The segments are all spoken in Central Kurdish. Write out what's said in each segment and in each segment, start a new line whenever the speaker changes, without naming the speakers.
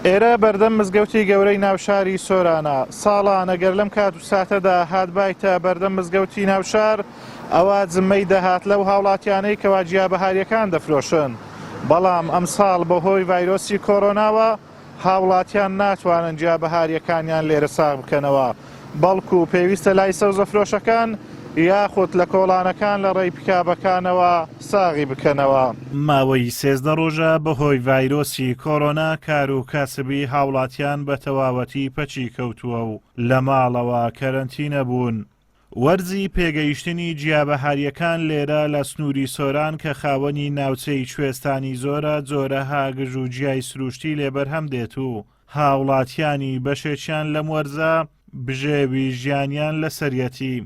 ئێرە بەردەم مزگەوتی گەورەی ناوشاری سۆرانە. ساڵان ئەگەر لەم کات و ساتەدا هاتبایتە بەردەم مزگەوتی ناوشار ئەوە جمەی دەهات لەو هاوڵاتیانەی کەوا جیابەهاریەکان دەفرۆشن. بەڵام ئەم ساڵ بەهۆی ڤایرۆسی کۆرۆناوە هاوڵاتیان ناتوانن جیابەهاریەکانیان لێرە ساغ بکەنەوە، بەڵکو پێویستە لای سەوزەفرۆشەکان یاخود لە کۆڵانەکان لە ڕێی پیکابەکانەوە ساغی بکەنەوە. ماوەی 13 ڕۆژە بەهۆی ڤایرۆسی کۆرۆنا کار و کاسبی هاوڵاتیان بە تەواوەتی پەچی کەوتووە و لە ماڵەوە کەرەنتینە بوون. وەرزی پێگەیشتنی جیابەهاریەکان لێرە لە سنووری سۆران کە خاوەنی ناوچەی کوێستانی زۆرە جۆرەها گژ و جیای سروشتی لێبەرهەم دێت و هاوڵاتیانی بەشێکیان لەم وەرزە بژێوی ژیانیان لە سەرەتی.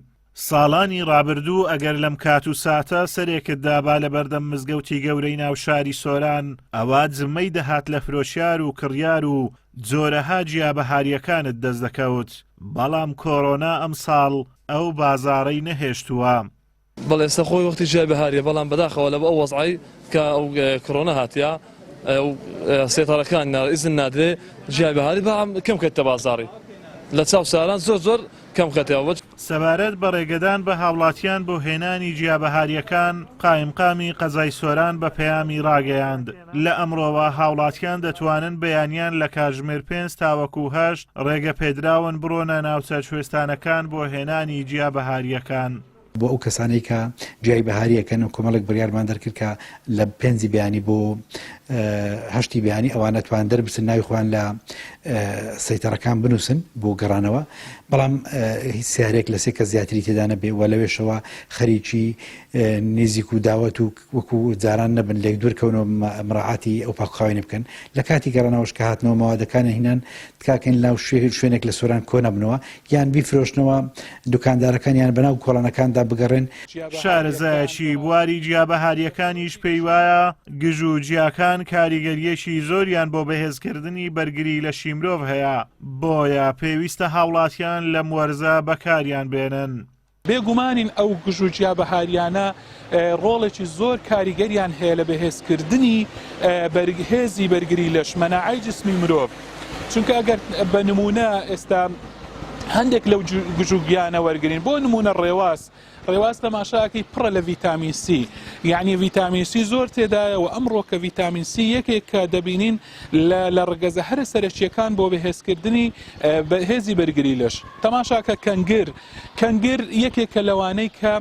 ساڵانی ڕابردوو ئەگەر لەم کات و ساتە سەرێکت دابا لە بەردەم مزگەوتی گەورەی ناوشاری سۆران ئەوە جمەی دەهات لە فرۆشیار و کڕیار و جۆرەها جیابەهاریەکانت دەست دەکەوت. بەڵام کۆرۆنا ئەم ساڵ ئەو بازاڕەی نەهێشتووە.
بەڵێ ئێستا خۆی وەختی جیابەهاریە، بەڵام بەداخەوە لە بە ئەو وەزعی کە ئەو کۆرۆنا هاتیە سێتەڕەکان ئیزن نادرێ جیابەهاری بەڵام کەم کەتە بازاڕی لە چاو ساران زۆر کەم کەتەوە.
سەبارەت بە ڕێگەدان بە هاوڵاتیان بۆ هێنانی جیابەهاریەکان قایمقامی قەزای سۆران بە پەیامی ڕاگەیاند. لە ئەمڕۆوە هاوڵاتیان دەتوانن بەیانیان لە کاتژمێر 5 تاوەکو 8 ڕێگە پێدراون بڕۆنە ناوچە کوێستانەکان بۆ هێنانی جیابەهاریەکان.
بۆ ئەو کەسانەی کە جیای بەهاریەکەن و کۆمەڵک بڕیارمان دەرکرد کە لە 5 بیانی بۆ 8 بیانی ئەوانە توان دەربچن ناوی خۆیان لە سەیتەڕەکان بنووسن بۆ گەڕانەوە، بەڵام هیچ سیارێک لە سێ کە زیاتری تێدا نەبێ و لەوێشەوە خەریکی نێزیک و داوەت و وەکو جاران نەبن لێک دوورکەونەوە مراعاتی ئەو پاکخاوێنە بکەن. لە کاتی گەڕانەوەش کە هاتنەوە ماوادەکانە هینان تکاکەین لاو شوێنێک لە سۆران کۆ نەبنەوە یان بیفرۆشنەوە دوکاندارەکانیان بەناو کۆڵانەکاندا بگەڕێن.
شارەزایەکی بواری جیابەهاریەکانیش پێی وایە گژ و جیاکان کاریگەریەکی زۆریان بۆ بەهێزکردنی بەرگری لە شیمرۆڤ هەیە، بۆیە پێویستە هاوڵاتیان لەم وەرزە بەکاریان بێنن.
بێگومانین ئەو گژ و جیابەهاریانە ڕۆڵێکی زۆر کاریگەریان هەیە لە بەهێزکردنی هێزی بەرگری لە شمەناعەی جسمی مرۆڤ. چونکە ئەگەر بە نمونە ئێستا هەندێک لەو گژ و گیانە وەرگرین، بۆ نمونە ڕێواز تەماشاکەی پڕە لە ڤیتامین سی، یعنی ڤیتامین سی زۆر تێدایە و ئەمڕۆ کە ڤیتامین سی یەکێک کە دەبینین لە ڕگەزە هەرە سەرەکیەکان بۆ بەهێزکردنی هێزی بەرگری لەش. تەماشاکە کەنگر یەکێکە لەوانەی کە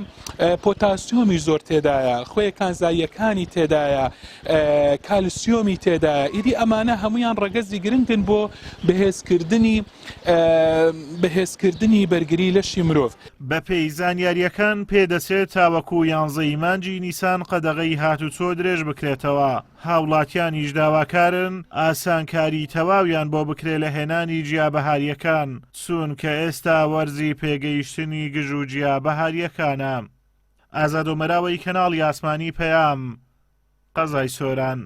پۆتاسیۆمی زۆر تێدایە، خۆی کانزاییەکانی تێدایە، کالسیۆمی تێدایە. ئیدی ئەمانە هەمویان ڕگەزی گرنگن بۆ بەهێزکردنی بەرگری لەشی مرۆڤ.
بە پێی زانیاریەکان پێدەچێت تاوەکو 11 مانگی نیسان قەدەغەی هاتوچۆ درێژ بکرێتەوە. هاوڵاتیانیش داواکارن ئاسانکاری تەواویان بۆ بکرێت لە هێنانی جیابەهاریەکان، چونکە ئێستا وەرزی پێگەیشتنی گژ و جیابەهاریەکانە. ئازادۆمەراوەی کەناڵی ئاسمانی پەیام، قەزای سۆران.